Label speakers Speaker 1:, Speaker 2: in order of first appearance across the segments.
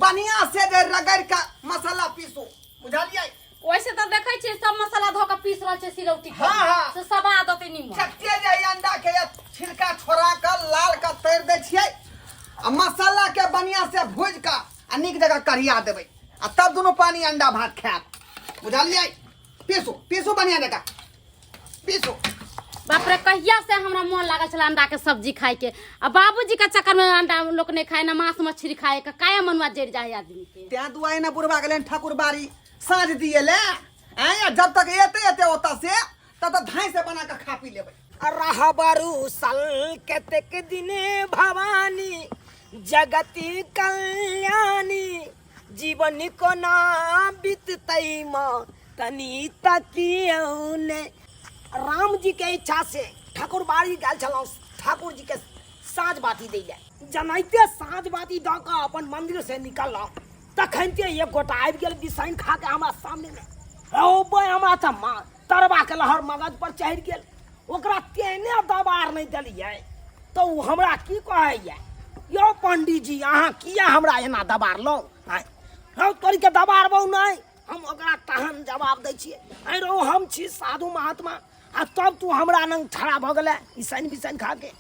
Speaker 1: बढ़िया से जे रगड़ का मसाला पीसो बुझलिए।
Speaker 2: वैसे तो देखे छी सब मसाला धो के पीस रहल छै सिलौटी पर।
Speaker 1: हाँ।
Speaker 2: से सब आदत निमन
Speaker 1: चट्टे जे अंडा के छिलका छोड़ा के लाल के तैर दे छियै आ मसाला के बढ़िया से भूज के आ नीक जगह कढ़िया देबै आ तब दोनों पानी अंडा भात खायब बुझलिए। पीसो पीसो बढ़िया जगह पीसो।
Speaker 2: बाप रे कहिया से हमरा मन लागल छल अंडा के सब्जी खाए के आ बाबूजी के चक्कर में अंडा लोग नहीं खाए ना मांस मछली खाए का काया मनवा जड़ जाए आदमी के।
Speaker 1: त्या दुआई ना बुढ़वा गेले ठाकुर बाड़ी साँझ दिए ले जब तक एते होता से तब तक धाई से बना के खा पी लेबै।
Speaker 3: रहबरु सल कतेक दिने भवानी जगति कल्याणी जीवन को ना बीततई माँ तनी तकियौने। राम जी के इच्छा से ठाकुर बाड़ी गल छलौ ठाकुर जी के साँझ बाती दै ले जनाइते साँझ बाती द के अपन मंदिर से निकलौ तखनते एक गोटा आबि गेल बिसाइन खा के हमरा सामने में ओ बे हमरा त तरबा के लहर मगज पर चढ़ गेल ओकरा तेने दबार नहीं देलिए तो उ हमरा की कहैया यो पंडित जी अहाँ किया हमरा एना दबारलौ हम तोरी के दबारबौ नहीं हम ओकरा तहन जवाब दै छियै अरे हम छी साधु महात्मा आ तब तू हमरा नंग खड़ा भ गेले ईसन बिसन खा के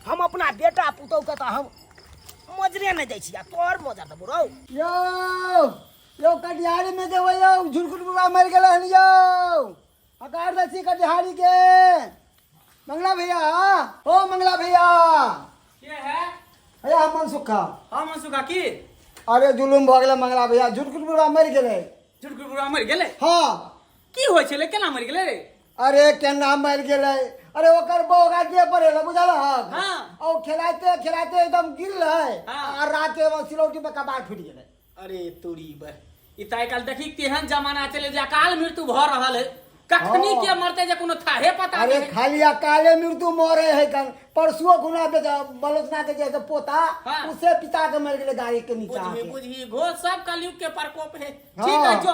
Speaker 3: हम अपना बेटा पुतौ के त हम मजरे नहीं दै छियै तोर मजर देबौ रौ।
Speaker 4: यो कटिहारी में देवो यो झुरकुट बुआ मर गेल हन यो अकार दसी कटिहारी के मंगला भैया ओ मंगला भैया
Speaker 5: के है
Speaker 4: भैया हम मनसुखा।
Speaker 5: हां मनसुखा की
Speaker 4: अरे जुलुम भ गेल मंगला भैया झुरकुट बुआ मर गेले।
Speaker 5: झुटकुट बुढ़ा मर गेले
Speaker 4: हाँ
Speaker 5: की होय छले केना मर गेले रे।
Speaker 4: अरे केना मर गेले अरे ओकर बोगा दे पड़े बुझल
Speaker 5: हाँ।
Speaker 4: ओ खिलाते खिलाते एकदम गिर रहे
Speaker 5: हाँ।
Speaker 4: आ रात में सिलौटी पे कबाड़ फूट गेले।
Speaker 5: अरे तोरी बे ई ताई काल देखी केहन जमाना चले जे अकाल मृत्यु भ रहल है कखनी
Speaker 4: हाँ।
Speaker 5: के मरते जे कोनो थाहे पता
Speaker 4: अरे
Speaker 5: नहीं।
Speaker 4: खाली अकाले मृत्यु मरे है कल परसुओ गुना बलोचना के जैसे पोता
Speaker 5: हाँ।
Speaker 4: उसे पिता के मर गेले गाड़ी के नीचे
Speaker 5: बुझी
Speaker 4: आके।
Speaker 5: बुझी घो सब कलयुग के प्रकोप है।
Speaker 4: हाँ।
Speaker 5: ठीक है जो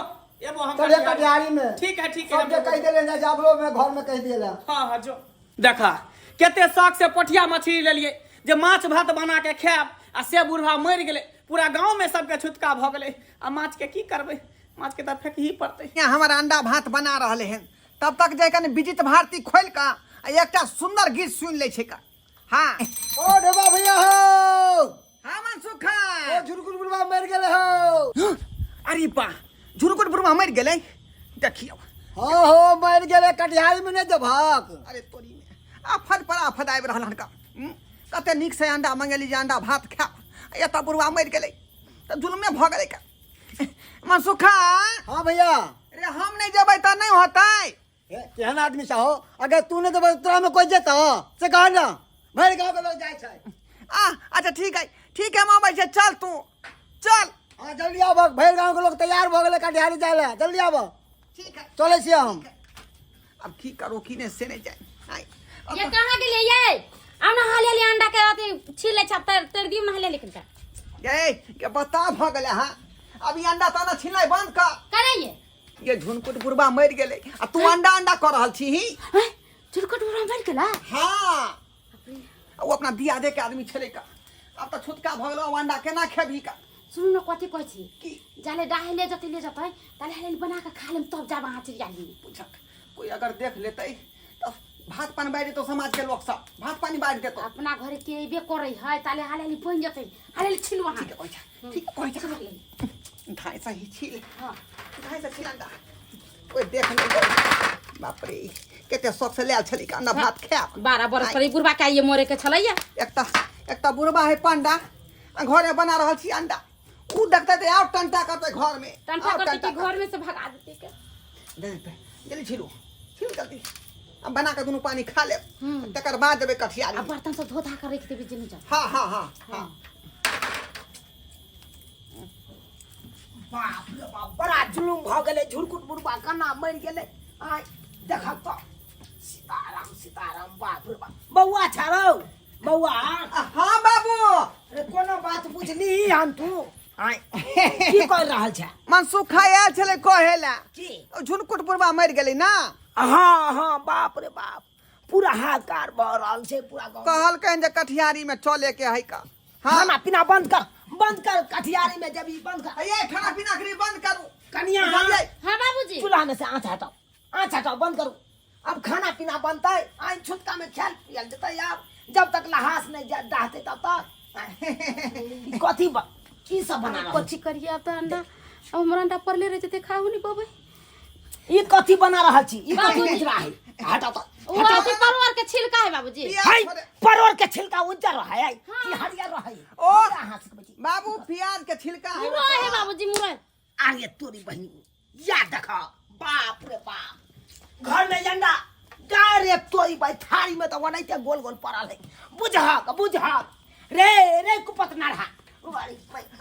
Speaker 5: एबो हम
Speaker 4: चलिए कटिहारी में
Speaker 5: ठीक है
Speaker 4: सबके कह देले जाबलो में घर में कह देले।
Speaker 5: हां हां जो देखा केते शौक से पोठिया मछली ले लिए जे माछ भात बना के खायब आ से बुढ़वा मर गेले पूरा गांव में सबके छुटका भ गेले आ माछ के की करबे माछ के त फेंक ही पड़ते।
Speaker 1: यहाँ हमारा अंडा भात बना रहले हैं तब तक जे कने विजित भारती खोल का एकटा सुंदर गीत सुन ले छै का। हाँ
Speaker 4: ओ ढेबा भैया हो
Speaker 1: हाँ मनसुखा
Speaker 4: ओ झुरकुट बुढ़वा मर गेले हो।
Speaker 1: अरे बा झुरकुट बुढ़वा मर गेले देखियो।
Speaker 4: हाँ हो मर गेले कटिहारी में ने जभक।
Speaker 1: अरे तोरी में आफत पर आफत आबि रहल हन का कते नीक से अंडा मंगेली जे अंडा भात खा एता बुढ़वा मर गेले त जुलमे भ गेले का। मनसुखा
Speaker 4: हाँ भैया
Speaker 1: अरे हम नहीं जेबै त नहीं होतै।
Speaker 4: केहन आदमी चाहो अगर तू ने तो तोरा में कोई जेता से कह ना भर गांव के लोग जाय छै।
Speaker 1: अच्छा ठीक है मामा से चल तू चल।
Speaker 4: हाँ जल्दी आब भर गांव के लोग तैयार भ गेले कटिहारी जाय ले जल्दी आब
Speaker 1: ठीक है
Speaker 4: चले छी हम।
Speaker 1: अब की करो की ने से नहीं जाए आई अब
Speaker 2: ये कहां गेले ये आना हाले ले अंडा के अथी छील ले छप तर दी महले लेकिन का
Speaker 1: ये के बता भ गेले हां अभी अंडा ताना छिलाई बंद कर
Speaker 2: करे
Speaker 1: ये झुनकुट बुढ़वा मर गेले आ तू अंडा कर रहल छी ही।
Speaker 2: झुरकुट बुढ़वा मर गेला।
Speaker 1: हां वो अपना दिया दे के आदमी छले का अब तो छुटका भ गेलो अंडा केना खेबी का।
Speaker 2: सुन न कथि कहै छी
Speaker 1: की
Speaker 2: जाले डाहे ले जते ले जतै ताले हाले बना के खा लेम तब जाब अहाँ चली जाली।
Speaker 1: पूछक कोई अगर देख लेते तो भात पानी बांट देतो समाज के लोग सब भात पानी बांट देतो।
Speaker 2: अपना घरे के बे करे है ताले हाले बन जतै हाले छिल वहां
Speaker 1: ठीक है कोई धाय से ही छील।
Speaker 2: हां
Speaker 1: धाय से छील अंडा कोई देख ले बाप रे केते शौक से लेल छली का अंडा भात खा
Speaker 2: 12 बरस पर बुढ़वा के ये मोरे के छलैया
Speaker 1: एकटा बुढ़वा है पंडा घर में बना रहल छी अंडा उ देखते ते आउ टंटा करते घर में
Speaker 2: टंटा करते कि घर में से भगा देते के
Speaker 1: दे जल्दी छिलो छिल जल्दी अब बना के दोनों पानी खा ले तकर बाद देबे कठियारी।
Speaker 2: अब बर्तन से धो धा कर रख देबे जिन जा।
Speaker 1: हां
Speaker 3: बाप रे बाप बड़ा जुलुम भ गेले झुरकुट बुढ़वा कना मर गेले आय देखा तो सीताराम बाप रे बाप बौआ छारो बौआ
Speaker 1: हां बाबू
Speaker 3: अरे कोनो बात पूछली हम तू आय की कर रहल छ
Speaker 1: मनसुख आयल छले कहेला
Speaker 3: की
Speaker 1: झुनकुट बुढ़वा मर गेलै ना।
Speaker 3: हाँ हाँ बाप रे बाप पूरा हाहाकार भ रहल छै पूरा गांव
Speaker 1: कहल कहीं जे कठियारी में चले के है का हाँ।
Speaker 3: खाना पीना बंद कर कटियारी में जब बंद कर
Speaker 1: ये खाना पीना के लिए बंद करू
Speaker 3: कनिया
Speaker 1: बुझलियै?
Speaker 2: हाँ बाबूजी
Speaker 3: चूल्हा में से आँच हटाओ बंद करो। अब खाना पीना बनता है आई छुटका में खेल पियल देता यार जब तक लहास नहीं डाहते तब तक कथी की सब बना रहा
Speaker 2: कथी करिए अब तो अंडा अब हमारा अंडा परले रह जते खाऊ नहीं पाबे
Speaker 3: ये कथी बना रहा छी ये कथी
Speaker 2: बाबूजी।
Speaker 3: बेच रहा है हटाओ तो
Speaker 2: वो अथी परवर के छिलका है बाबूजी
Speaker 1: प्याज
Speaker 3: हाय
Speaker 1: थोड़े-
Speaker 3: परवर के छिलका उज्जर रहा है कि हरियर रहा है
Speaker 1: ओ।
Speaker 3: हरियर हाथ से बची।
Speaker 1: बाबू प्याज के छिलका है
Speaker 2: मुरई है बाबूजी मुरई
Speaker 3: अरे तोरी बहनी याद देखा बाप रे बाप घर में अंडा डायरेक्ट तोरी भाई थारी में तो वनाइते गोल गोल पड़ल है बुझा रे कुपत ना रहा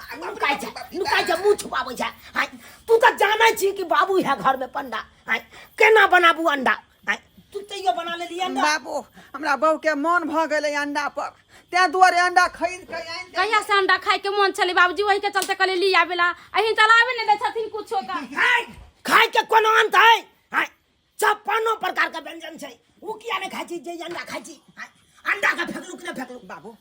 Speaker 3: नुकाई जा मुंह छुपाबै छै हाय तू तो जानै छी कि बाबू है घर में पंडा हाय केना बनाबू अंडा हाय तू तैयो बना लेली अंडा
Speaker 1: बाबू हमरा बहू के मन भ गेलै अंडा पर ते दुआरे अंडा खरीद के आनि दे।
Speaker 2: कहिया से अंडा खाए के मन चले बाबूजी वही के चलते कले ली आवेला अहीं चलावे नहीं दे छथिन कुछो का
Speaker 3: हाय खाय के कोनो अंत है हाय 56 प्रकार का व्यंजन छै उ किया ने खाइ छी जे अंडा खाइ छी हाय अंडा का फेकलू कि नहीं फेकलू
Speaker 1: बाबू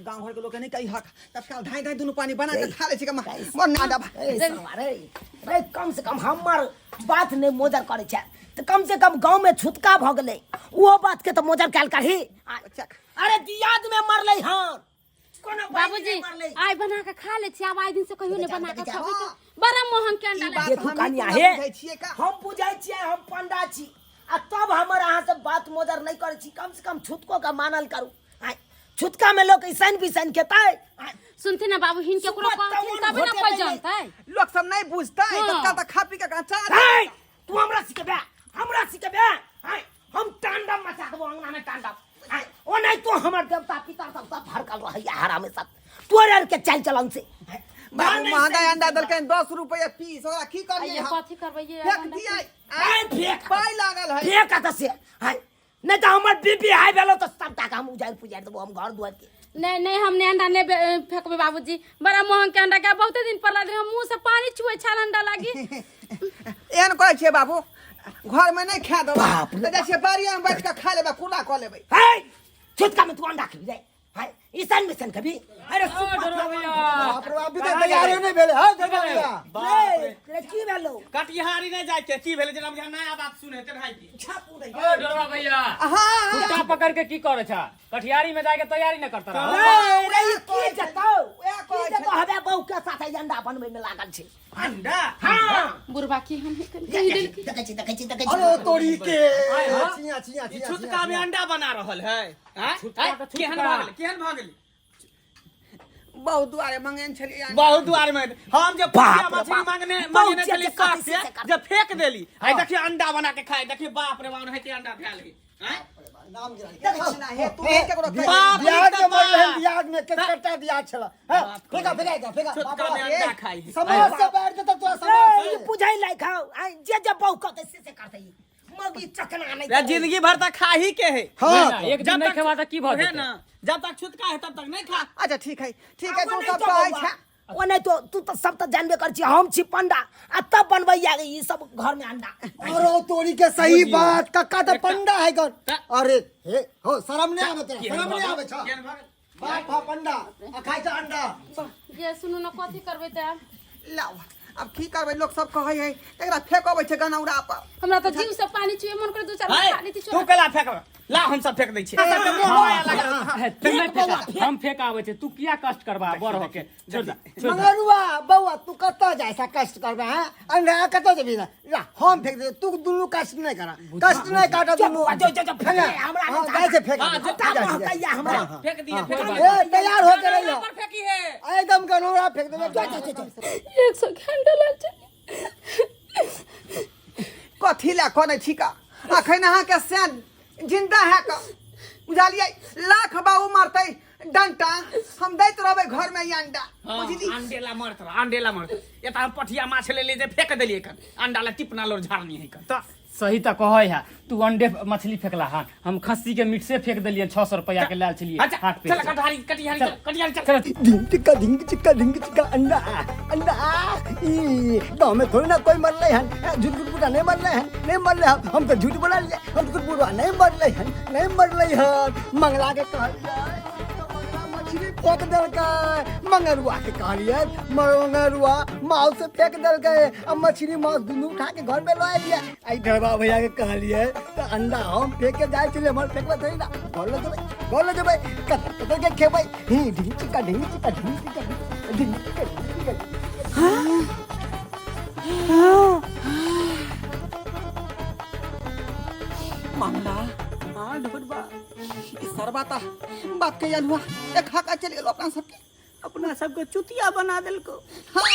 Speaker 1: गांव घर के लोग के नहीं कही हक तत्काल धाई धाई दुनू पानी बना के खा ले छी कमा मन ना दबा
Speaker 3: रे कम से कम हमर बात नहीं मोजर करे छै तो कम से कम गांव में छुटका भ गेलै वो बात के तो मोजर कैल करही अरे दियाद में मरलै हन कोनो
Speaker 2: बाबूजी आई बना के खा ले छी अब आई दिन से कहियो नहीं बना के खाबे के बड़ा मोहन के अंडा
Speaker 1: बात
Speaker 2: लागे
Speaker 3: देखू
Speaker 1: हम
Speaker 3: कनिया
Speaker 1: ही
Speaker 3: हे
Speaker 1: बुझै छियै का?
Speaker 3: हम बुझै छियै हम पंडा छी आ तब हमर अहाँ से बात मोजर नहीं करे छी कम से कम छुटको का मानल करू आय छुटका में लोग ऐसन भी सन खेतै
Speaker 2: सुनते ना बाबू हिन के कोनो कहथिन तबे ना कोई जानतै
Speaker 1: लोग सब नहीं बुझता है
Speaker 2: हाँ।
Speaker 1: तत्काल तक खा पी के कचा
Speaker 3: हाय तू हमरा सिखेबे हाय हम तांडव मचा देबो अंगना में तांडव हाय ओ नहीं तो हमर देवता पिता सब भड़कल रहैया हरा में सब तोरे आर के चल चलन से हाय,
Speaker 1: बाबू
Speaker 3: नहीं
Speaker 1: महंगा
Speaker 3: सही
Speaker 1: अंडा
Speaker 3: बोला।
Speaker 1: दलकै 10 रुपया पीस ओकरा की करिए
Speaker 2: ये
Speaker 1: हम
Speaker 2: कथी करबै ये
Speaker 1: फेंक
Speaker 2: अंडा
Speaker 1: दियै
Speaker 3: हाय फेंक
Speaker 1: पाई लागल है
Speaker 3: फेंक कत से हाय नहीं तो हमर बीपी हाई भेलो तो सब टाका हम उजाड़ पुजाड़ देबो हम घर दुआर के
Speaker 2: नहीं हमने अंडा नहीं फेंकबे बाबूजी बड़ा मोहन के अंडा के बहुते दिन पर लागे मुंह से पानी छुए छाल अंडा लागी
Speaker 1: एहन कहै छियै बाबू घर में नहीं खा देबै
Speaker 3: बाप रे
Speaker 1: तऽ जाइ छियै बाड़िया में बैठ के खा लेबै कूड़ा कऽ लेबै
Speaker 3: हाय छुटका में तू अंडा खबी जाय हाय ईसन मिशन कभी अरे
Speaker 4: बाप रे बाप, अभी तक तैयारी नहीं भेले हां देखा भैया
Speaker 3: रे की भेलो
Speaker 5: कटिहारी नहीं जाए के की भेले जना बुझा नया बात सुने ते भाई की
Speaker 3: छापू रे
Speaker 6: ओ डरवा भैया
Speaker 1: हाँ
Speaker 6: कुत्ता पकड़ के की करे छा कटिहारी में जाके तैयारी न करता रहा
Speaker 3: रे की जताओ
Speaker 1: वएह कहै
Speaker 3: की जताओ हबे बहु के साथ अंडा बनबै में लागल छै
Speaker 5: अंडा
Speaker 3: हां
Speaker 2: बुरबा की हम कही दिल की
Speaker 3: देखै छी
Speaker 4: अरे तोरी के
Speaker 6: हाँ।
Speaker 4: छिया छिया
Speaker 5: ई
Speaker 4: छिया
Speaker 5: छुटका में अंडा बना रहल है हैं
Speaker 6: छुटका तो
Speaker 5: केहन
Speaker 6: छुटका।
Speaker 5: केहन भ गेलै
Speaker 1: बहुत दुआरे मंगेन छलियै अंडा।
Speaker 5: बहुत दुआर में हम जे
Speaker 3: बाप
Speaker 5: पथिया
Speaker 3: रे
Speaker 5: मछली
Speaker 3: बाप।
Speaker 5: मांगने
Speaker 3: बहुत
Speaker 5: मांगने
Speaker 3: जे
Speaker 5: चली
Speaker 3: जे
Speaker 5: साथ
Speaker 3: कथी
Speaker 5: से
Speaker 3: से
Speaker 5: जे फेंक देली आई देखिए अंडा बना के खाए देखिए बाप रे बाप है अंडा फैल गई हैं
Speaker 4: नाम गिरा
Speaker 1: देखै छी ना हे तू नहीं केकरो कहि
Speaker 5: बाप रे
Speaker 4: बियाह के
Speaker 5: बाप।
Speaker 4: मर रहे बियाह में के कट्टा दिया छला हां फेंका फेंका
Speaker 5: छुटका में अंडा खाई
Speaker 4: समाज से बैठ के तो
Speaker 3: रे
Speaker 4: समाज
Speaker 3: ई
Speaker 4: से
Speaker 3: बुझाई लाई खाओ आई जे जे बहु कहते से करते ई मगी चकना नहीं
Speaker 5: रे जिंदगी भर तक खा ही के है
Speaker 4: हाँ
Speaker 6: एक दिन नहीं खेवा त की भ
Speaker 5: है
Speaker 6: जेतै
Speaker 5: ना जब तक छुटका है तब तक नहीं खा
Speaker 1: अच्छा ठीक है तू सब कहै छै
Speaker 3: ओ नहीं तो तू तो सब तो जानबे कर छी हम छी पंडा आ तब बनबैया ई सब घर में अंडा
Speaker 4: अरे तोरी के सही बात कक्का तो पंडा है कर अरे हे हो शर्म नहीं आवे तेरा शर्म नहीं आवे छा
Speaker 5: केहन भ गेल
Speaker 4: बाप हा पंडा आ खाइ छ अंडा
Speaker 2: ये सुनु न कथी करबै त
Speaker 1: लाओ अब की करबै लोग सब कहै है एकरा फेंकबै छै गनौरा पर
Speaker 2: हमरा तो जीव से पानी छुए मन करे दू चार
Speaker 5: है
Speaker 2: खा लीती
Speaker 5: तू केला फेंक ला हम सब फेंक दै छियै
Speaker 6: तू नहीं फेंका हम फेंक आवे छै तू किया कष्ट करबा बड़ होके छोड़ दे छोड़ दे
Speaker 4: मंगरुआ बउआ तू कत जाय सा कष्ट करबे हैं अंडा कत जेबी ना ला हम फेंक दे तू दुनु कष्ट नहीं करा कष्ट नहीं काटा दुनु
Speaker 3: जो हमरा
Speaker 4: हां जाय से फेंक
Speaker 5: हाँ,
Speaker 4: दे।
Speaker 5: जो
Speaker 4: जा, जा, जा।
Speaker 3: कहैया हमरा
Speaker 5: फेंक दिए फेंक
Speaker 6: कोई
Speaker 5: दिए
Speaker 4: ए तैयार हो के रहियो
Speaker 5: पर फेंकी है
Speaker 4: एकदम गनौरा फेंक देबे
Speaker 2: 100 घंटा लग
Speaker 1: कथी ला करै छी का अखन अहाँ के से जिंदा है का बुझलियै लाख बाबू मारतै डंटा हम दैत रहबै घर में ई अंडा बुझली
Speaker 5: अंडेला मरत एता हम पठिया माछ ले ले जे फेंक देलिए कन अंडा ला टिपना लोर झाड़नी है कन
Speaker 6: त सही त कहै है तू अंडे मछली फेंकला हां हम खस्सी के मीट से फेंक देलिए 600 रुपया के लाल छलिए
Speaker 5: अच्छा
Speaker 6: हाट पे
Speaker 5: चल कटिहारी चल
Speaker 4: ढिंग चिक्का अंडा अंडा ई तो हमें थोड़ी ना कोई मरले हन झूठ बुटा नहीं मरले हन नहीं मरले हन हम तो झूठ बोला लिए हम झूठ बुटा नहीं मरले हन मंगला के कहल जाए तो मंगला मछली फेंक दल मंगरुआ के कहलिए मंगरुआ माल से फेंक दल अब मछली मांस दुनू उठा के घर में ला लिया। आई ढरबा भैया के कहलिए तो अंडा हम फेंक के जाए चले हमारे फेंकवा थोड़ी ना घर ले जेबै कतर के खेबै ढिंग चिका ढिंग चिका ढिंग चिका ढिंग चिका।
Speaker 1: मंगला हाँ ढोलबा सरबाता बाप के अलुआ एक हाका चले गेलो अपना सबके
Speaker 5: चुतिया बना दिल को।
Speaker 1: हाँ